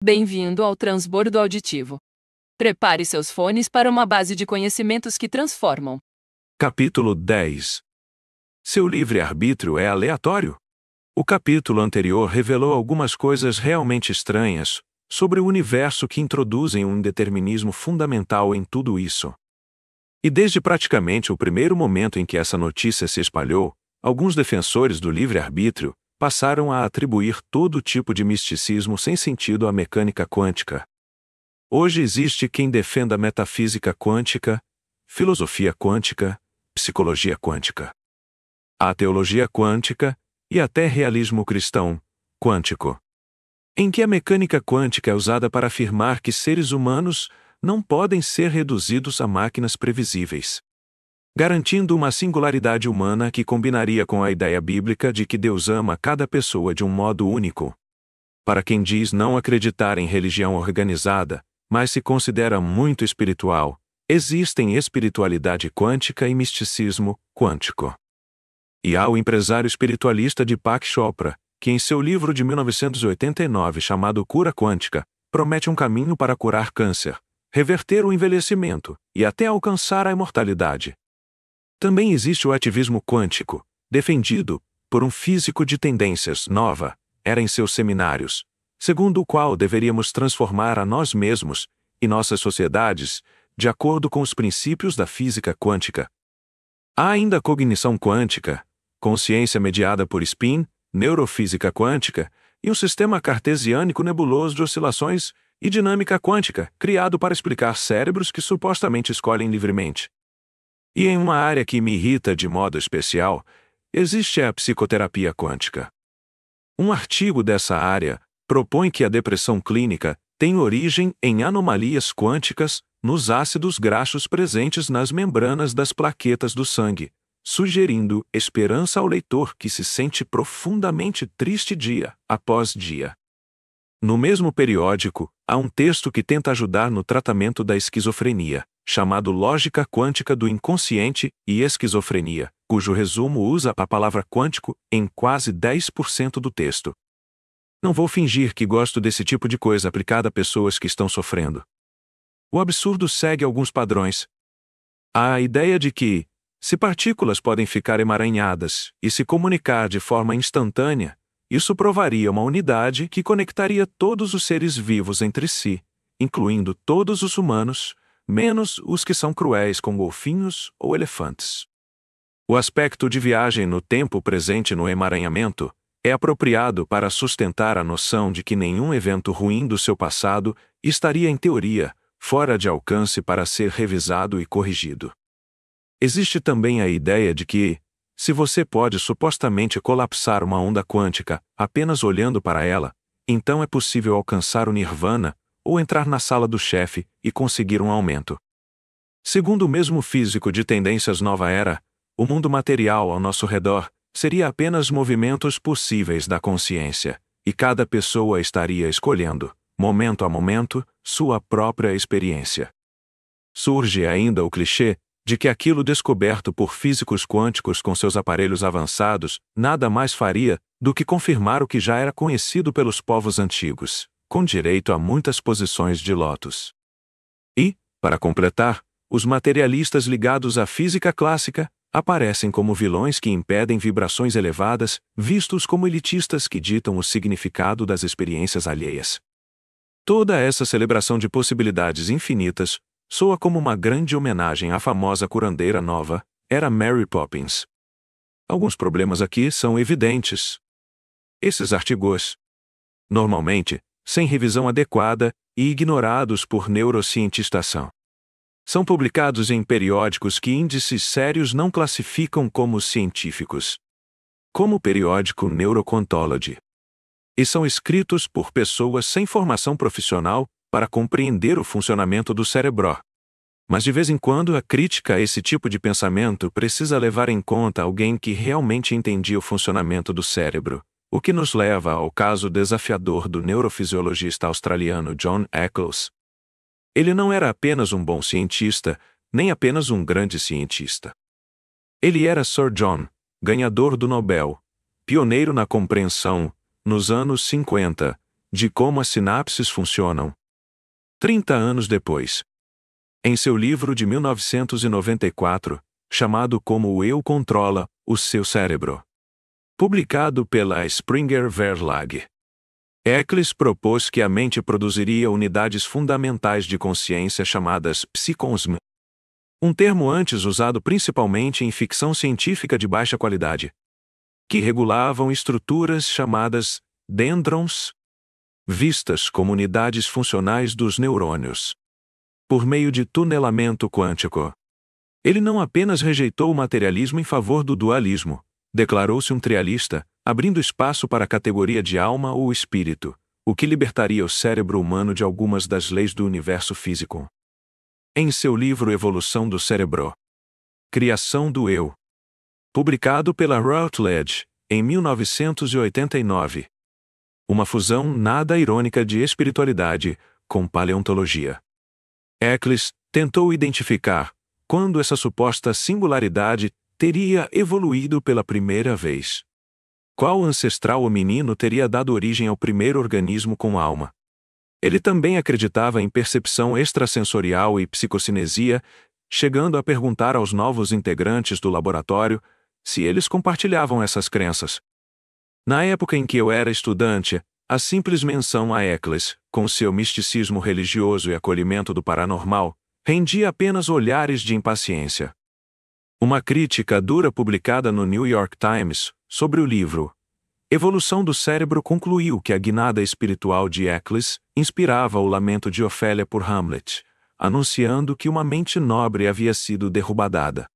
Bem-vindo ao Transbordo Auditivo. Prepare seus fones para uma base de conhecimentos que transformam. Capítulo 10. Seu livre-arbítrio é aleatório? O capítulo anterior revelou algumas coisas realmente estranhas sobre o universo que introduzem um indeterminismo fundamental em tudo isso. E desde praticamente o primeiro momento em que essa notícia se espalhou, alguns defensores do livre-arbítrio passaram a atribuir todo tipo de misticismo sem sentido à mecânica quântica. Hoje existe quem defenda metafísica quântica, filosofia quântica, psicologia quântica, a teologia quântica e até realismo cristão quântico, em que a mecânica quântica é usada para afirmar que seres humanos não podem ser reduzidos a máquinas previsíveis, garantindo uma singularidade humana que combinaria com a ideia bíblica de que Deus ama cada pessoa de um modo único. Para quem diz não acreditar em religião organizada, mas se considera muito espiritual, existem espiritualidade quântica e misticismo quântico. E há o empresário espiritualista Deepak Chopra, que em seu livro de 1989 chamado Cura Quântica, promete um caminho para curar câncer, reverter o envelhecimento e até alcançar a imortalidade. Também existe o ativismo quântico, defendido por um físico de tendências Nova Era em seus seminários, segundo o qual deveríamos transformar a nós mesmos e nossas sociedades de acordo com os princípios da física quântica. Há ainda a cognição quântica, consciência mediada por spin, neurofísica quântica e um sistema cartesiânico nebuloso de oscilações e dinâmica quântica, criado para explicar cérebros que supostamente escolhem livremente. E em uma área que me irrita de modo especial, existe a psicoterapia quântica. Um artigo dessa área propõe que a depressão clínica tem origem em anomalias quânticas nos ácidos graxos presentes nas membranas das plaquetas do sangue, sugerindo esperança ao leitor que se sente profundamente triste dia após dia. No mesmo periódico, há um texto que tenta ajudar no tratamento da esquizofrenia, chamado Lógica Quântica do Inconsciente e Esquizofrenia, cujo resumo usa a palavra quântico em quase 10% do texto. Não vou fingir que gosto desse tipo de coisa aplicada a pessoas que estão sofrendo. O absurdo segue alguns padrões. Há a ideia de que, se partículas podem ficar emaranhadas e se comunicar de forma instantânea, isso provaria uma unidade que conectaria todos os seres vivos entre si, incluindo todos os humanos, menos os que são cruéis com golfinhos ou elefantes. O aspecto de viagem no tempo presente no emaranhamento é apropriado para sustentar a noção de que nenhum evento ruim do seu passado estaria, em teoria, fora de alcance para ser revisado e corrigido. Existe também a ideia de que, se você pode supostamente colapsar uma onda quântica apenas olhando para ela, então é possível alcançar o nirvana ou entrar na sala do chefe e conseguir um aumento. Segundo o mesmo físico de tendências Nova Era, o mundo material ao nosso redor seria apenas movimentos possíveis da consciência, e cada pessoa estaria escolhendo, momento a momento, sua própria experiência. Surge ainda o clichê de que aquilo descoberto por físicos quânticos com seus aparelhos avançados nada mais faria do que confirmar o que já era conhecido pelos povos antigos, com direito a muitas posições de lótus. E, para completar, os materialistas ligados à física clássica aparecem como vilões que impedem vibrações elevadas, vistos como elitistas que ditam o significado das experiências alheias. Toda essa celebração de possibilidades infinitas soa como uma grande homenagem à famosa curandeira Nova Era Mary Poppins. Alguns problemas aqui são evidentes. Esses artigos, normalmente, sem revisão adequada e ignorados por neurocientistas, são publicados em periódicos que índices sérios não classificam como científicos, como o periódico Neurocontology, e são escritos por pessoas sem formação profissional para compreender o funcionamento do cérebro. Mas de vez em quando a crítica a esse tipo de pensamento precisa levar em conta alguém que realmente entendia o funcionamento do cérebro, o que nos leva ao caso desafiador do neurofisiologista australiano John Eccles. Ele não era apenas um bom cientista, nem apenas um grande cientista. Ele era Sir John, ganhador do Nobel, pioneiro na compreensão, nos anos 50, de como as sinapses funcionam. 30 anos depois. Em seu livro de 1994, chamado Como o Eu Controla o Seu Cérebro, publicado pela Springer Verlag, Eccles propôs que a mente produziria unidades fundamentais de consciência chamadas psicosm, um termo antes usado principalmente em ficção científica de baixa qualidade, que regulavam estruturas chamadas dendrons, vistas como unidades funcionais dos neurônios, por meio de tunelamento quântico. Ele não apenas rejeitou o materialismo em favor do dualismo, declarou-se um trialista, abrindo espaço para a categoria de alma ou espírito, o que libertaria o cérebro humano de algumas das leis do universo físico. Em seu livro Evolução do Cérebro, Criação do Eu, publicado pela Routledge, em 1989, uma fusão nada irônica de espiritualidade com paleontologia. Eccles tentou identificar quando essa suposta singularidade teria evoluído pela primeira vez. Qual ancestral hominino teria dado origem ao primeiro organismo com alma? Ele também acreditava em percepção extrasensorial e psicocinesia, chegando a perguntar aos novos integrantes do laboratório se eles compartilhavam essas crenças. Na época em que eu era estudante, a simples menção a Eccles, com seu misticismo religioso e acolhimento do paranormal, rendia apenas olhares de impaciência. Uma crítica dura publicada no New York Times sobre o livro Evolução do Cérebro concluiu que a guinada espiritual de Eccles inspirava o lamento de Ofélia por Hamlet, anunciando que uma mente nobre havia sido derrubada.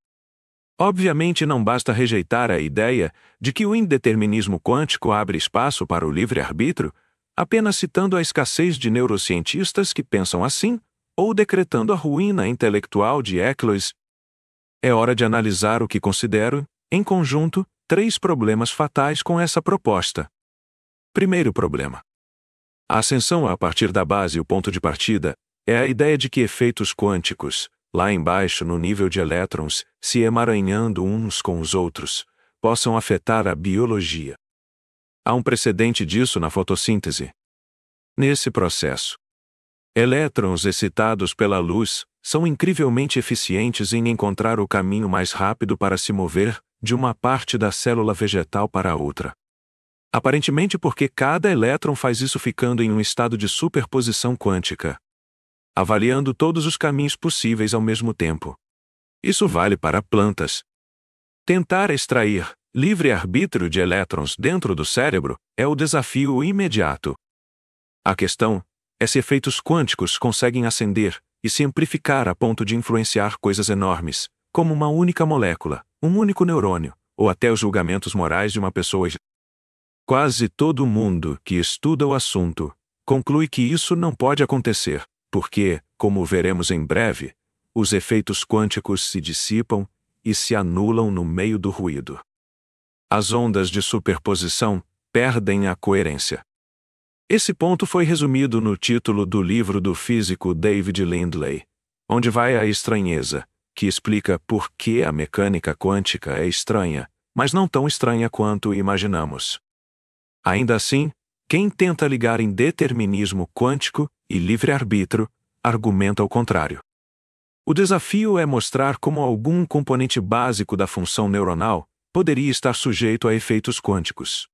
Obviamente não basta rejeitar a ideia de que o indeterminismo quântico abre espaço para o livre-arbítrio, apenas citando a escassez de neurocientistas que pensam assim, ou decretando a ruína intelectual de Eccles. É hora de analisar o que considero, em conjunto, 3 problemas fatais com essa proposta. Primeiro problema. A ascensão a partir da base e o ponto de partida é a ideia de que efeitos quânticos, lá embaixo no nível de elétrons, se emaranhando uns com os outros, possam afetar a biologia. Há um precedente disso na fotossíntese. Nesse processo, elétrons excitados pela luz são incrivelmente eficientes em encontrar o caminho mais rápido para se mover de uma parte da célula vegetal para a outra. Aparentemente porque cada elétron faz isso ficando em um estado de superposição quântica, avaliando todos os caminhos possíveis ao mesmo tempo. Isso vale para plantas. Tentar extrair livre-arbítrio de elétrons dentro do cérebro é o desafio imediato. A questão é se efeitos quânticos conseguem ascender e se amplificar a ponto de influenciar coisas enormes, como uma única molécula, um único neurônio, ou até os julgamentos morais de uma pessoa. Quase todo mundo que estuda o assunto conclui que isso não pode acontecer, porque, como veremos em breve, os efeitos quânticos se dissipam e se anulam no meio do ruído. As ondas de superposição perdem a coerência. Esse ponto foi resumido no título do livro do físico David Lindley, Onde Vai a Estranheza, que explica por que a mecânica quântica é estranha, mas não tão estranha quanto imaginamos. Ainda assim, quem tenta ligar indeterminismo quântico e livre-arbítrio argumenta o contrário. O desafio é mostrar como algum componente básico da função neuronal poderia estar sujeito a efeitos quânticos.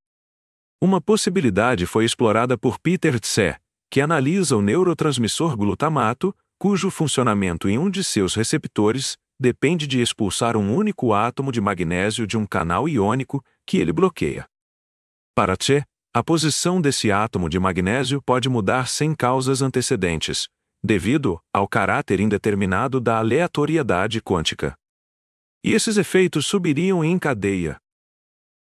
Uma possibilidade foi explorada por Peter Tse, que analisa o neurotransmissor glutamato, cujo funcionamento em um de seus receptores depende de expulsar um único átomo de magnésio de um canal iônico que ele bloqueia. Para Tse, a posição desse átomo de magnésio pode mudar sem causas antecedentes, devido ao caráter indeterminado da aleatoriedade quântica. E esses efeitos subiriam em cadeia.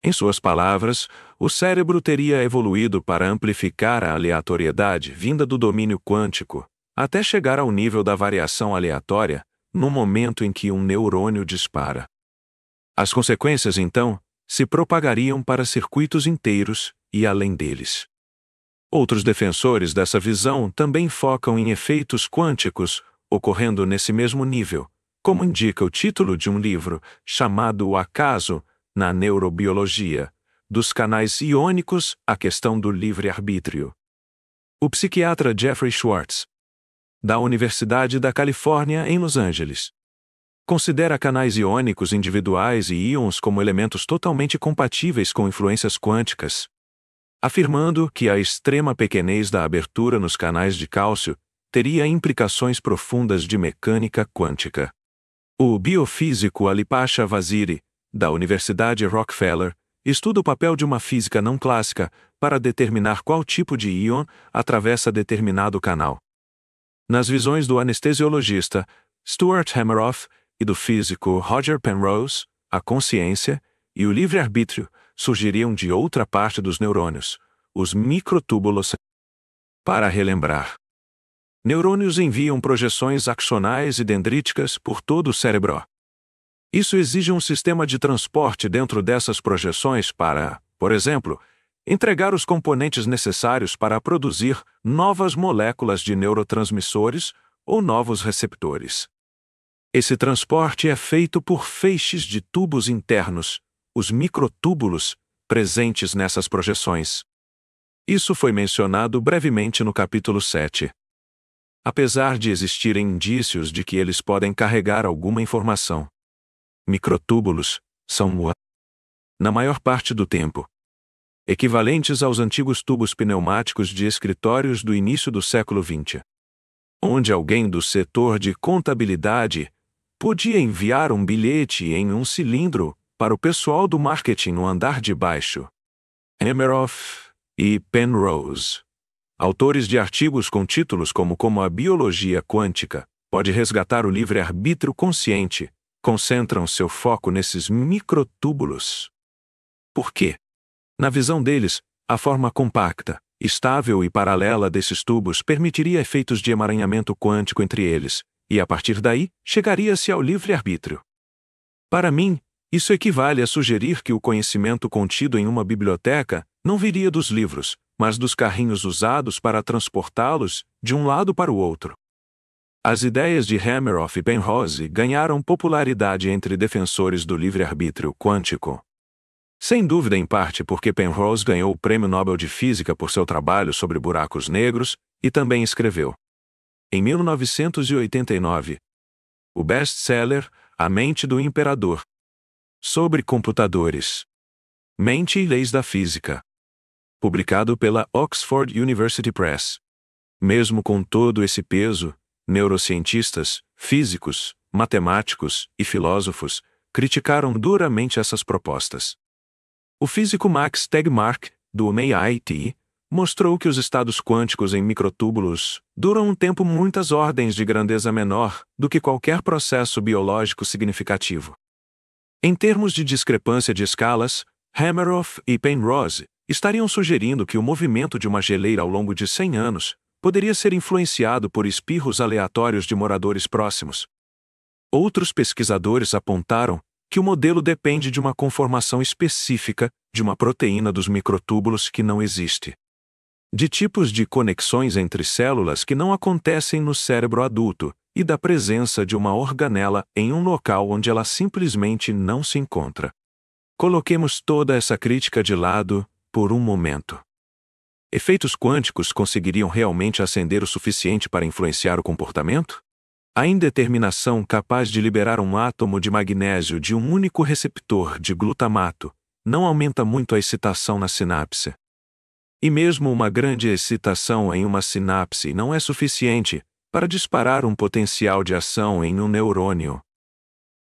Em suas palavras, o cérebro teria evoluído para amplificar a aleatoriedade vinda do domínio quântico, até chegar ao nível da variação aleatória, no momento em que um neurônio dispara. As consequências, então, se propagariam para circuitos inteiros e além deles. Outros defensores dessa visão também focam em efeitos quânticos ocorrendo nesse mesmo nível, como indica o título de um livro chamado O Acaso, na Neurobiologia, dos canais iônicos à questão do livre-arbítrio. O psiquiatra Jeffrey Schwartz, da Universidade da Califórnia em Los Angeles, considera canais iônicos individuais e íons como elementos totalmente compatíveis com influências quânticas, afirmando que a extrema pequenez da abertura nos canais de cálcio teria implicações profundas de mecânica quântica. O biofísico Alipasha Vaziri, da Universidade Rockefeller, estuda o papel de uma física não clássica para determinar qual tipo de íon atravessa determinado canal. Nas visões do anestesiologista Stuart Hameroff e do físico Roger Penrose, a consciência e o livre-arbítrio surgiriam de outra parte dos neurônios, os microtúbulos. Para relembrar, neurônios enviam projeções axonais e dendríticas por todo o cérebro. Isso exige um sistema de transporte dentro dessas projeções para, por exemplo, entregar os componentes necessários para produzir novas moléculas de neurotransmissores ou novos receptores. Esse transporte é feito por feixes de tubos internos, os microtúbulos, presentes nessas projeções. Isso foi mencionado brevemente no capítulo 7. Apesar de existirem indícios de que eles podem carregar alguma informação, microtúbulos são, na maior parte do tempo, equivalentes aos antigos tubos pneumáticos de escritórios do início do século XX, onde alguém do setor de contabilidade podia enviar um bilhete em um cilindro para o pessoal do marketing no andar de baixo. Hameroff e Penrose, autores de artigos com títulos como a biologia quântica pode resgatar o livre-arbítrio consciente, concentram seu foco nesses microtúbulos. Por quê? Na visão deles, a forma compacta, estável e paralela desses tubos permitiria efeitos de emaranhamento quântico entre eles, e a partir daí, chegaria-se ao livre-arbítrio. Para mim, isso equivale a sugerir que o conhecimento contido em uma biblioteca não viria dos livros, mas dos carrinhos usados para transportá-los de um lado para o outro. As ideias de Hameroff e Penrose ganharam popularidade entre defensores do livre-arbítrio quântico. Sem dúvida, em parte porque Penrose ganhou o Prêmio Nobel de Física por seu trabalho sobre buracos negros e também escreveu, em 1989, o best-seller A Mente do Imperador, sobre computadores, Mente e Leis da Física, publicado pela Oxford University Press. Mesmo com todo esse peso, neurocientistas, físicos, matemáticos e filósofos criticaram duramente essas propostas. O físico Max Tegmark, do MIT, mostrou que os estados quânticos em microtúbulos duram um tempo muitas ordens de grandeza menor do que qualquer processo biológico significativo. Em termos de discrepância de escalas, Hameroff e Penrose estariam sugerindo que o movimento de uma geleira ao longo de 100 anos poderia ser influenciado por espirros aleatórios de moradores próximos. Outros pesquisadores apontaram que o modelo depende de uma conformação específica de uma proteína dos microtúbulos que não existe, de tipos de conexões entre células que não acontecem no cérebro adulto e da presença de uma organela em um local onde ela simplesmente não se encontra. Coloquemos toda essa crítica de lado por um momento. Efeitos quânticos conseguiriam realmente acender o suficiente para influenciar o comportamento? A indeterminação capaz de liberar um átomo de magnésio de um único receptor de glutamato não aumenta muito a excitação na sinapse. E mesmo uma grande excitação em uma sinapse não é suficiente para disparar um potencial de ação em um neurônio.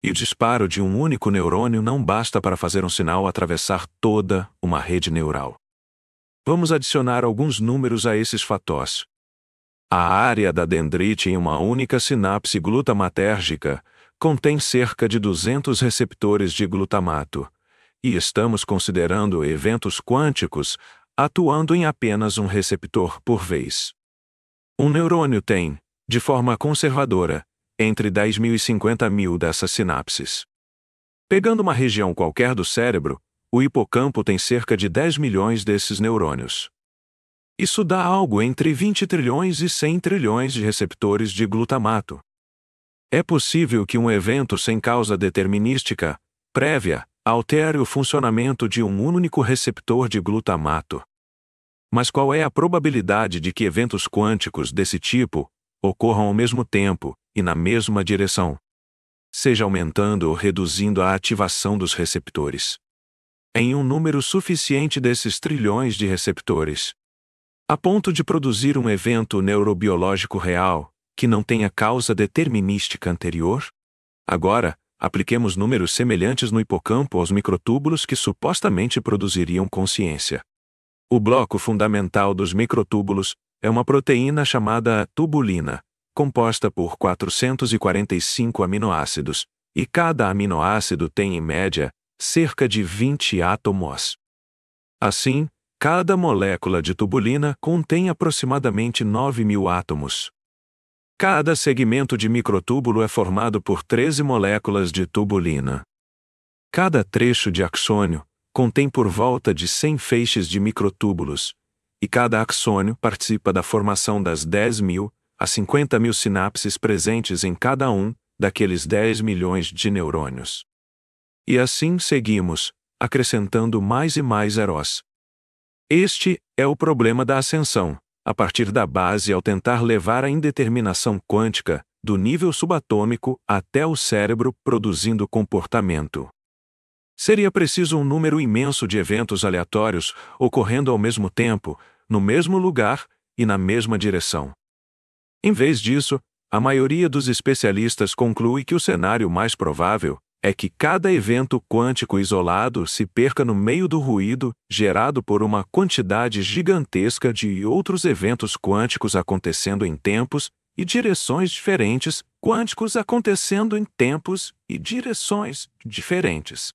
E o disparo de um único neurônio não basta para fazer um sinal atravessar toda uma rede neural. Vamos adicionar alguns números a esses fatores. A área da dendrite em uma única sinapse glutamatérgica contém cerca de 200 receptores de glutamato, e estamos considerando eventos quânticos atuando em apenas um receptor por vez. Um neurônio tem, de forma conservadora, entre 10.000 e 50.000 dessas sinapses. Pegando uma região qualquer do cérebro, o hipocampo tem cerca de 10 milhões desses neurônios. Isso dá algo entre 20 trilhões e 100 trilhões de receptores de glutamato. É possível que um evento sem causa determinística, prévia, altere o funcionamento de um único receptor de glutamato. Mas qual é a probabilidade de que eventos quânticos desse tipo ocorram ao mesmo tempo e na mesma direção, seja aumentando ou reduzindo a ativação dos receptores, em um número suficiente desses trilhões de receptores, a ponto de produzir um evento neurobiológico real que não tenha causa determinística anterior? Agora, apliquemos números semelhantes no hipocampo aos microtúbulos que supostamente produziriam consciência. O bloco fundamental dos microtúbulos é uma proteína chamada tubulina, composta por 445 aminoácidos, e cada aminoácido tem, em média, cerca de 20 átomos. Assim, cada molécula de tubulina contém aproximadamente 9.000 átomos. Cada segmento de microtúbulo é formado por 13 moléculas de tubulina. Cada trecho de axônio contém por volta de 100 feixes de microtúbulos, e cada axônio participa da formação das 10.000 a 50.000 sinapses presentes em cada um daqueles 10 milhões de neurônios. E assim seguimos, acrescentando mais e mais zeros. Este é o problema da ascensão, a partir da base ao tentar levar a indeterminação quântica do nível subatômico até o cérebro produzindo comportamento. Seria preciso um número imenso de eventos aleatórios ocorrendo ao mesmo tempo, no mesmo lugar e na mesma direção. Em vez disso, a maioria dos especialistas conclui que o cenário mais provável é que cada evento quântico isolado se perca no meio do ruído gerado por uma quantidade gigantesca de outros eventos quânticos acontecendo em tempos e direções diferentes, quânticos acontecendo em tempos e direções diferentes.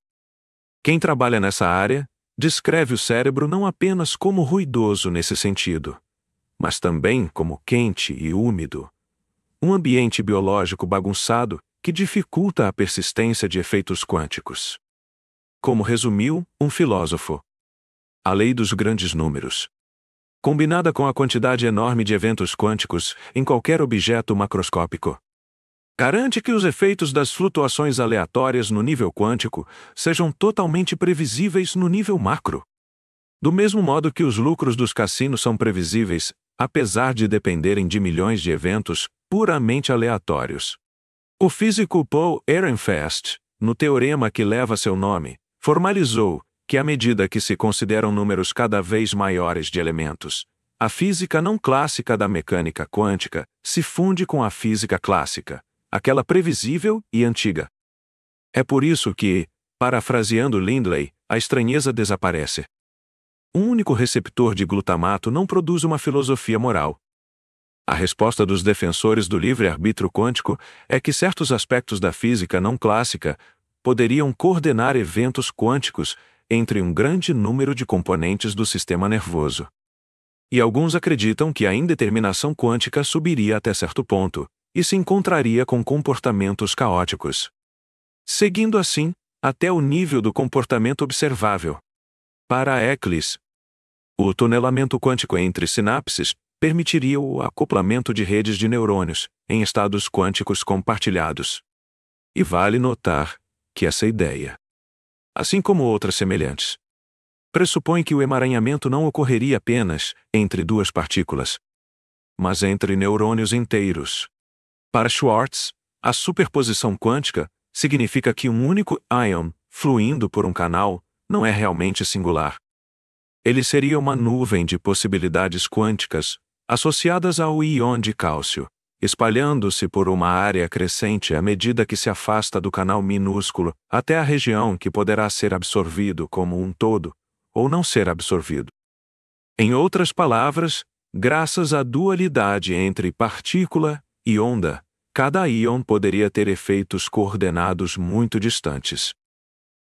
Quem trabalha nessa área descreve o cérebro não apenas como ruidoso nesse sentido, mas também como quente e úmido. Um ambiente biológico bagunçado que dificulta a persistência de efeitos quânticos. Como resumiu um filósofo, a lei dos grandes números, combinada com a quantidade enorme de eventos quânticos em qualquer objeto macroscópico, garante que os efeitos das flutuações aleatórias no nível quântico sejam totalmente previsíveis no nível macro. Do mesmo modo que os lucros dos cassinos são previsíveis, apesar de dependerem de milhões de eventos puramente aleatórios. O físico Paul Ehrenfest, no teorema que leva seu nome, formalizou que à medida que se consideram números cada vez maiores de elementos, a física não clássica da mecânica quântica se funde com a física clássica, aquela previsível e antiga. É por isso que, parafraseando Lindley, a estranheza desaparece. Um único receptor de glutamato não produz uma filosofia moral. A resposta dos defensores do livre-arbítrio quântico é que certos aspectos da física não clássica poderiam coordenar eventos quânticos entre um grande número de componentes do sistema nervoso. E alguns acreditam que a indeterminação quântica subiria até certo ponto e se encontraria com comportamentos caóticos, seguindo assim até o nível do comportamento observável. Para Eccles, o tunelamento quântico entre sinapses permitiria o acoplamento de redes de neurônios em estados quânticos compartilhados. E vale notar que essa ideia, assim como outras semelhantes, pressupõe que o emaranhamento não ocorreria apenas entre duas partículas, mas entre neurônios inteiros. Para Schwartz, a superposição quântica significa que um único íon, fluindo por um canal, não é realmente singular. Ele seria uma nuvem de possibilidades quânticas associadas ao íon de cálcio, espalhando-se por uma área crescente à medida que se afasta do canal minúsculo até a região que poderá ser absorvido como um todo, ou não ser absorvido. Em outras palavras, graças à dualidade entre partícula e onda, cada íon poderia ter efeitos coordenados muito distantes.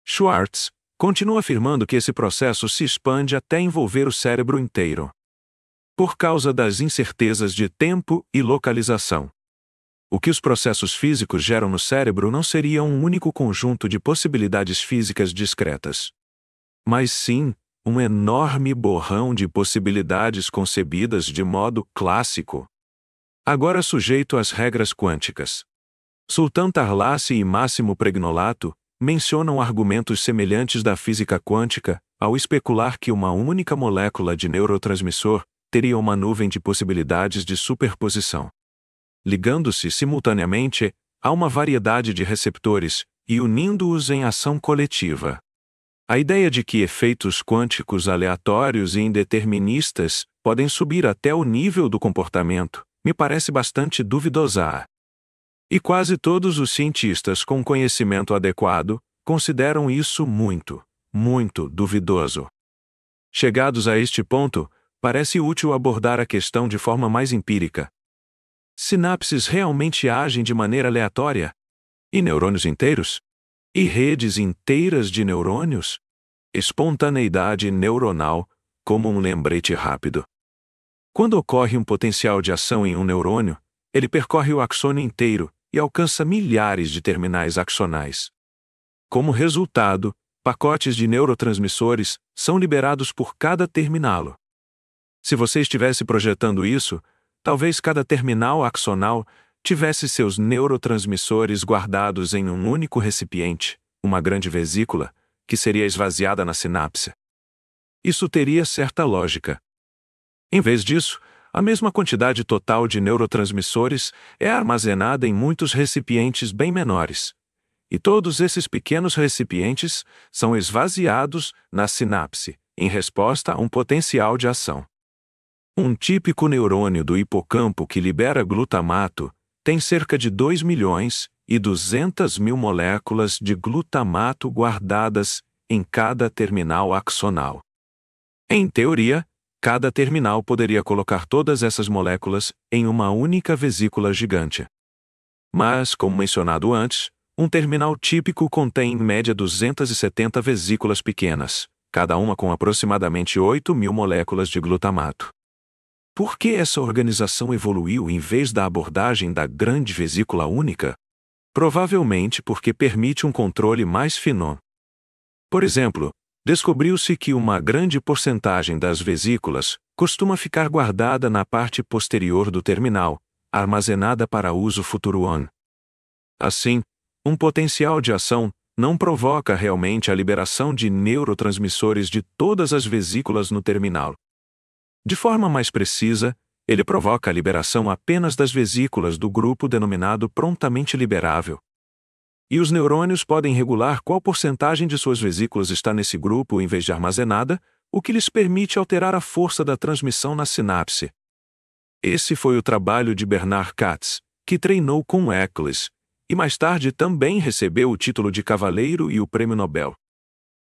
Schwartz continua afirmando que esse processo se expande até envolver o cérebro inteiro, por causa das incertezas de tempo e localização. O que os processos físicos geram no cérebro não seria um único conjunto de possibilidades físicas discretas, mas sim um enorme borrão de possibilidades concebidas de modo clássico, agora sujeito às regras quânticas. Sultan Tarlassi e Máximo Pregnolatto mencionam argumentos semelhantes da física quântica ao especular que uma única molécula de neurotransmissor teria uma nuvem de possibilidades de superposição, ligando-se simultaneamente a uma variedade de receptores e unindo-os em ação coletiva. A ideia de que efeitos quânticos aleatórios e indeterministas podem subir até o nível do comportamento me parece bastante duvidosa. E quase todos os cientistas com conhecimento adequado consideram isso muito, muito duvidoso. Chegados a este ponto, parece útil abordar a questão de forma mais empírica. Sinapses realmente agem de maneira aleatória? E neurônios inteiros? E redes inteiras de neurônios? Espontaneidade neuronal, como um lembrete rápido. Quando ocorre um potencial de ação em um neurônio, ele percorre o axônio inteiro e alcança milhares de terminais axonais. Como resultado, pacotes de neurotransmissores são liberados por cada terminal. Se você estivesse projetando isso, talvez cada terminal axonal tivesse seus neurotransmissores guardados em um único recipiente, uma grande vesícula, que seria esvaziada na sinapse. Isso teria certa lógica. Em vez disso, a mesma quantidade total de neurotransmissores é armazenada em muitos recipientes bem menores. E todos esses pequenos recipientes são esvaziados na sinapse, em resposta a um potencial de ação. Um típico neurônio do hipocampo que libera glutamato tem cerca de 2.200.000 moléculas de glutamato guardadas em cada terminal axonal. Em teoria, cada terminal poderia colocar todas essas moléculas em uma única vesícula gigante. Mas, como mencionado antes, um terminal típico contém em média 270 vesículas pequenas, cada uma com aproximadamente 8.000 moléculas de glutamato. Por que essa organização evoluiu em vez da abordagem da grande vesícula única? Provavelmente porque permite um controle mais fino. Por exemplo, descobriu-se que uma grande porcentagem das vesículas costuma ficar guardada na parte posterior do terminal, armazenada para uso futuro. Assim, um potencial de ação não provoca realmente a liberação de neurotransmissores de todas as vesículas no terminal. De forma mais precisa, ele provoca a liberação apenas das vesículas do grupo denominado prontamente liberável. E os neurônios podem regular qual porcentagem de suas vesículas está nesse grupo em vez de armazenada, o que lhes permite alterar a força da transmissão na sinapse. Esse foi o trabalho de Bernard Katz, que treinou com Eccles, e mais tarde também recebeu o título de cavaleiro e o prêmio Nobel.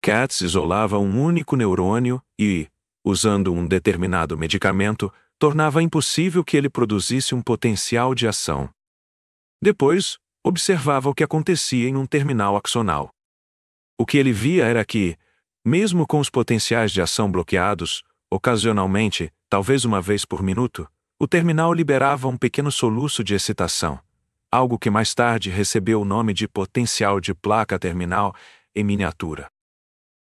Katz isolava um único neurônio e, usando um determinado medicamento, tornava impossível que ele produzisse um potencial de ação. Depois, observava o que acontecia em um terminal axonal. O que ele via era que, mesmo com os potenciais de ação bloqueados, ocasionalmente, talvez uma vez por minuto, o terminal liberava um pequeno soluço de excitação, algo que mais tarde recebeu o nome de potencial de placa terminal em miniatura.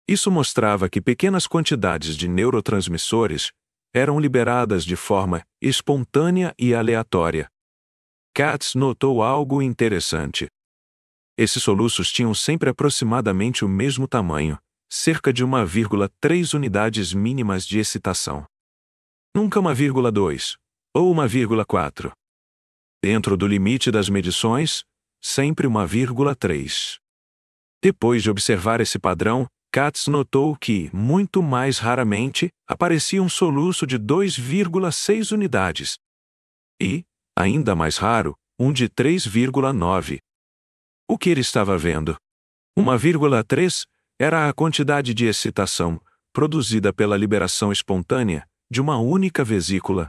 Isso mostrava que pequenas quantidades de neurotransmissores eram liberadas de forma espontânea e aleatória. Katz notou algo interessante. Esses soluços tinham sempre aproximadamente o mesmo tamanho, cerca de 1,3 unidades mínimas de excitação. Nunca 1,2 ou 1,4. Dentro do limite das medições, sempre 1,3. Depois de observar esse padrão, Katz notou que, muito mais raramente, aparecia um soluço de 2,6 unidades. E, ainda mais raro, um de 3,9. O que ele estava vendo? 1,3 era a quantidade de excitação produzida pela liberação espontânea de uma única vesícula.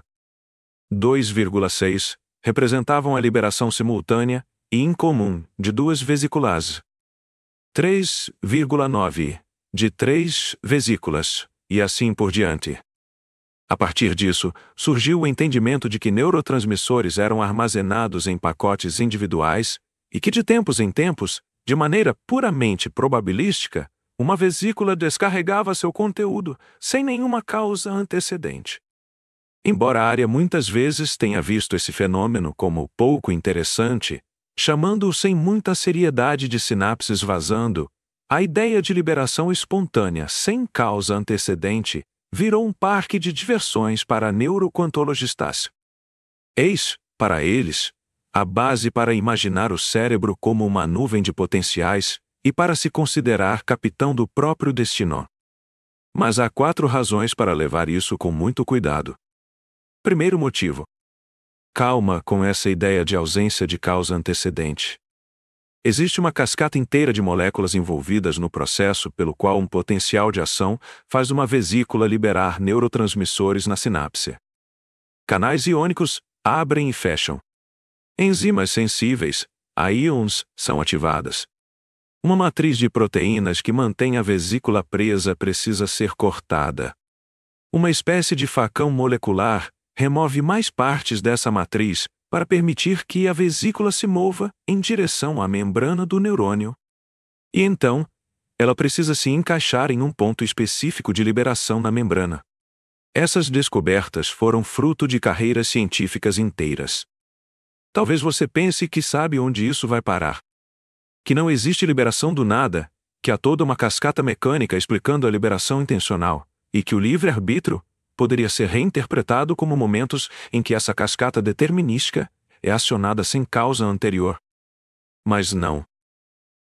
2,6 representavam a liberação simultânea e incomum de duas vesículas. 3,9 de 3 vesículas, e assim por diante. A partir disso, surgiu o entendimento de que neurotransmissores eram armazenados em pacotes individuais e que de tempos em tempos, de maneira puramente probabilística, uma vesícula descarregava seu conteúdo sem nenhuma causa antecedente. Embora a área muitas vezes tenha visto esse fenômeno como pouco interessante, chamando-o sem muita seriedade de sinapses vazando, A ideia de liberação espontânea sem causa antecedente virou um parque de diversões para neuroquantologistas. Eis, para eles, a base para imaginar o cérebro como uma nuvem de potenciais e para se considerar capitão do próprio destino. Mas há 4 razões para levar isso com muito cuidado. Primeiro motivo. Calma com essa ideia de ausência de causa antecedente. Existe uma cascata inteira de moléculas envolvidas no processo pelo qual um potencial de ação faz uma vesícula liberar neurotransmissores na sinapse. Canais iônicos abrem e fecham. Enzimas sensíveis, a íons, são ativadas. Uma matriz de proteínas que mantém a vesícula presa precisa ser cortada. Uma espécie de facão molecular remove mais partes dessa matriz para permitir que a vesícula se mova em direção à membrana do neurônio. E então, ela precisa se encaixar em um ponto específico de liberação na membrana. Essas descobertas foram fruto de carreiras científicas inteiras. Talvez você pense que sabe onde isso vai parar. Que não existe liberação do nada, que há toda uma cascata mecânica explicando a liberação intencional, e que o livre-arbítrio poderia ser reinterpretado como momentos em que essa cascata determinística é acionada sem causa anterior. Mas não.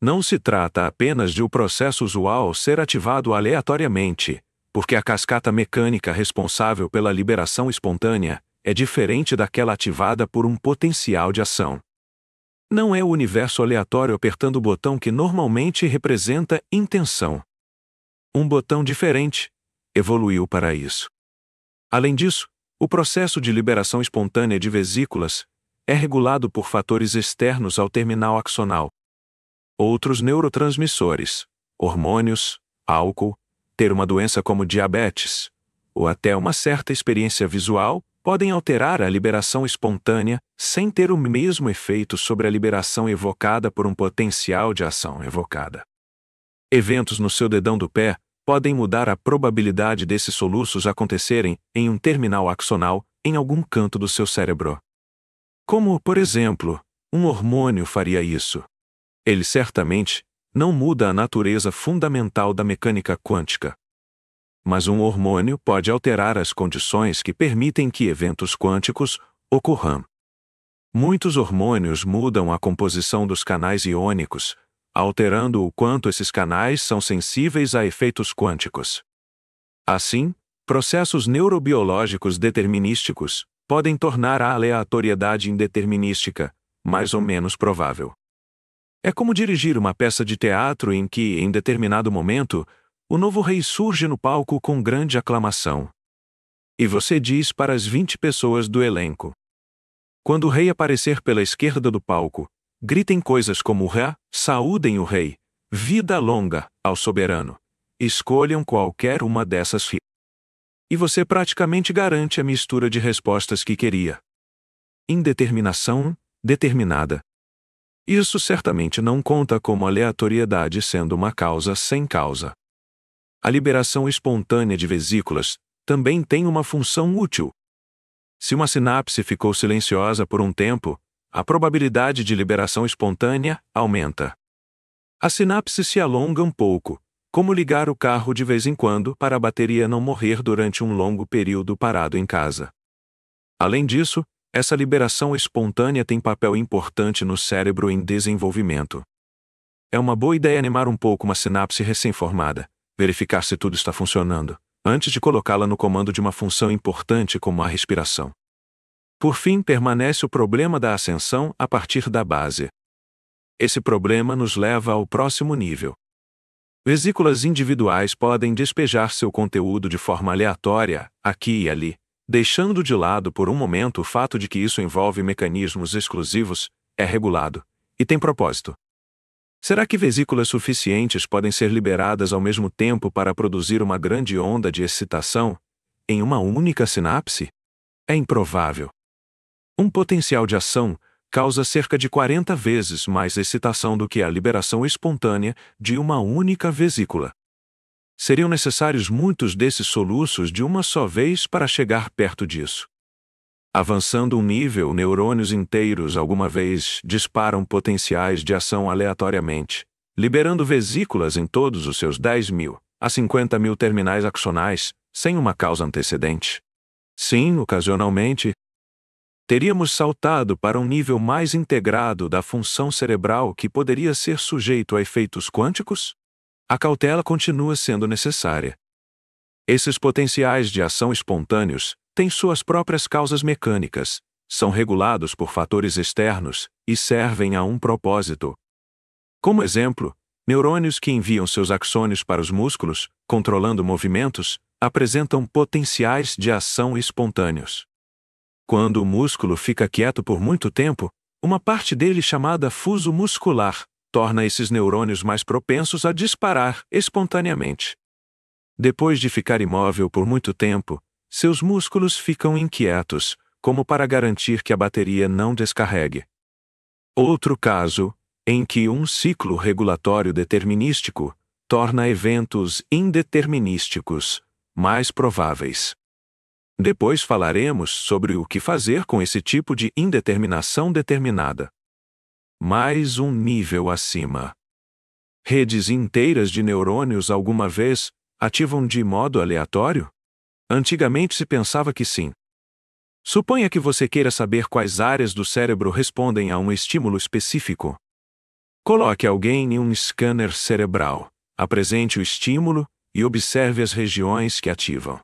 Não se trata apenas de o processo usual ser ativado aleatoriamente, porque a cascata mecânica responsável pela liberação espontânea é diferente daquela ativada por um potencial de ação. Não é o universo aleatório apertando o botão que normalmente representa intenção. Um botão diferente evoluiu para isso. Além disso, o processo de liberação espontânea de vesículas é regulado por fatores externos ao terminal axonal. Outros neurotransmissores, hormônios, álcool, ter uma doença como diabetes, ou até uma certa experiência visual, podem alterar a liberação espontânea sem ter o mesmo efeito sobre a liberação evocada por um potencial de ação evocada. Eventos no seu dedão do pé podem mudar a probabilidade desses soluços acontecerem em um terminal axonal em algum canto do seu cérebro. Como, por exemplo, um hormônio faria isso? Ele certamente não muda a natureza fundamental da mecânica quântica. Mas um hormônio pode alterar as condições que permitem que eventos quânticos ocorram. Muitos hormônios mudam a composição dos canais iônicos, alterando o quanto esses canais são sensíveis a efeitos quânticos. Assim, processos neurobiológicos determinísticos podem tornar a aleatoriedade indeterminística mais ou menos provável. É como dirigir uma peça de teatro em que, em determinado momento, o novo rei surge no palco com grande aclamação. E você diz para as 20 pessoas do elenco: quando o rei aparecer pela esquerda do palco, gritem coisas como Rá, saúdem o rei, vida longa ao soberano. Escolham qualquer uma dessas e você praticamente garante a mistura de respostas que queria. Indeterminação, determinada. Isso certamente não conta como aleatoriedade sendo uma causa sem causa. A liberação espontânea de vesículas também tem uma função útil. Se uma sinapse ficou silenciosa por um tempo, a probabilidade de liberação espontânea aumenta. A sinapse se alonga um pouco, como ligar o carro de vez em quando para a bateria não morrer durante um longo período parado em casa. Além disso, essa liberação espontânea tem papel importante no cérebro em desenvolvimento. É uma boa ideia animar um pouco uma sinapse recém-formada, verificar se tudo está funcionando, antes de colocá-la no comando de uma função importante como a respiração. Por fim, permanece o problema da ascensão a partir da base. Esse problema nos leva ao próximo nível. Vesículas individuais podem despejar seu conteúdo de forma aleatória, aqui e ali, deixando de lado por um momento o fato de que isso envolve mecanismos exclusivos, é regulado, e tem propósito. Será que vesículas suficientes podem ser liberadas ao mesmo tempo para produzir uma grande onda de excitação em uma única sinapse? É improvável. Um potencial de ação causa cerca de 40 vezes mais excitação do que a liberação espontânea de uma única vesícula. Seriam necessários muitos desses soluços de uma só vez para chegar perto disso. Avançando um nível, neurônios inteiros alguma vez disparam potenciais de ação aleatoriamente, liberando vesículas em todos os seus 10.000 a 50.000 terminais axonais, sem uma causa antecedente. Sim, ocasionalmente, teríamos saltado para um nível mais integrado da função cerebral que poderia ser sujeito a efeitos quânticos? A cautela continua sendo necessária. Esses potenciais de ação espontâneos têm suas próprias causas mecânicas, são regulados por fatores externos e servem a um propósito. Como exemplo, neurônios que enviam seus axônios para os músculos, controlando movimentos, apresentam potenciais de ação espontâneos. Quando o músculo fica quieto por muito tempo, uma parte dele chamada fuso muscular torna esses neurônios mais propensos a disparar espontaneamente. Depois de ficar imóvel por muito tempo, seus músculos ficam inquietos, como para garantir que a bateria não descarregue. Outro caso, em que um ciclo regulatório determinístico torna eventos indeterminísticos mais prováveis. Depois falaremos sobre o que fazer com esse tipo de indeterminação determinada. Mais um nível acima. Redes inteiras de neurônios alguma vez ativam de modo aleatório? Antigamente se pensava que sim. Suponha que você queira saber quais áreas do cérebro respondem a um estímulo específico. Coloque alguém em um scanner cerebral, apresente o estímulo e observe as regiões que ativam.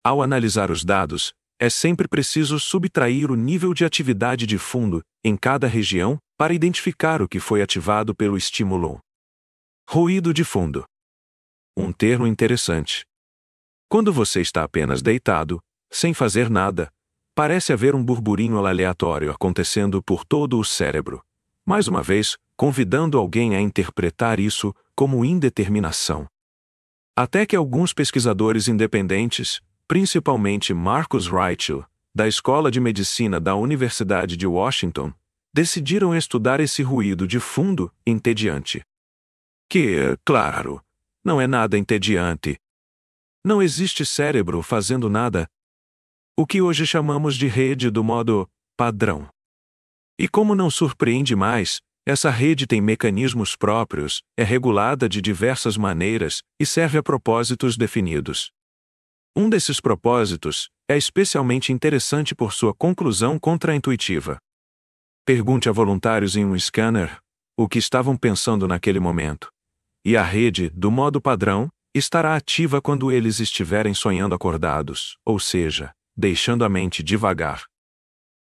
Ao analisar os dados, é sempre preciso subtrair o nível de atividade de fundo em cada região para identificar o que foi ativado pelo estímulo. Ruído de fundo. Um termo interessante. Quando você está apenas deitado, sem fazer nada, parece haver um burburinho aleatório acontecendo por todo o cérebro. Mais uma vez, convidando alguém a interpretar isso como indeterminação. Até que alguns pesquisadores independentes, principalmente Marcus Reichel, da Escola de Medicina da Universidade de Washington, decidiram estudar esse ruído de fundo entediante. Que, claro, não é nada entediante. Não existe cérebro fazendo nada. O que hoje chamamos de rede do modo padrão. E como não surpreende mais, essa rede tem mecanismos próprios, é regulada de diversas maneiras e serve a propósitos definidos. Um desses propósitos é especialmente interessante por sua conclusão contraintuitiva. Pergunte a voluntários em um scanner o que estavam pensando naquele momento. E a rede, do modo padrão, estará ativa quando eles estiverem sonhando acordados, ou seja, deixando a mente divagar.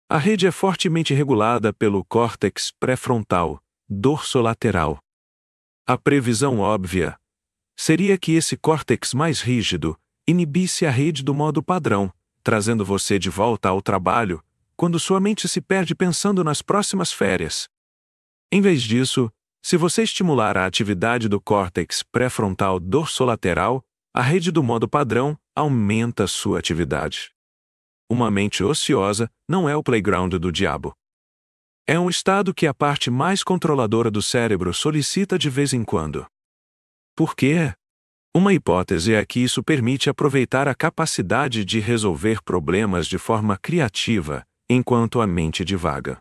A rede é fortemente regulada pelo córtex pré-frontal, dorsolateral. A previsão óbvia seria que esse córtex mais rígido inibisse a rede do modo padrão, trazendo você de volta ao trabalho, quando sua mente se perde pensando nas próximas férias. Em vez disso, se você estimular a atividade do córtex pré-frontal dorsolateral, a rede do modo padrão aumenta sua atividade. Uma mente ociosa não é o playground do diabo. É um estado que a parte mais controladora do cérebro solicita de vez em quando. Por quê? Uma hipótese é que isso permite aproveitar a capacidade de resolver problemas de forma criativa, enquanto a mente divaga.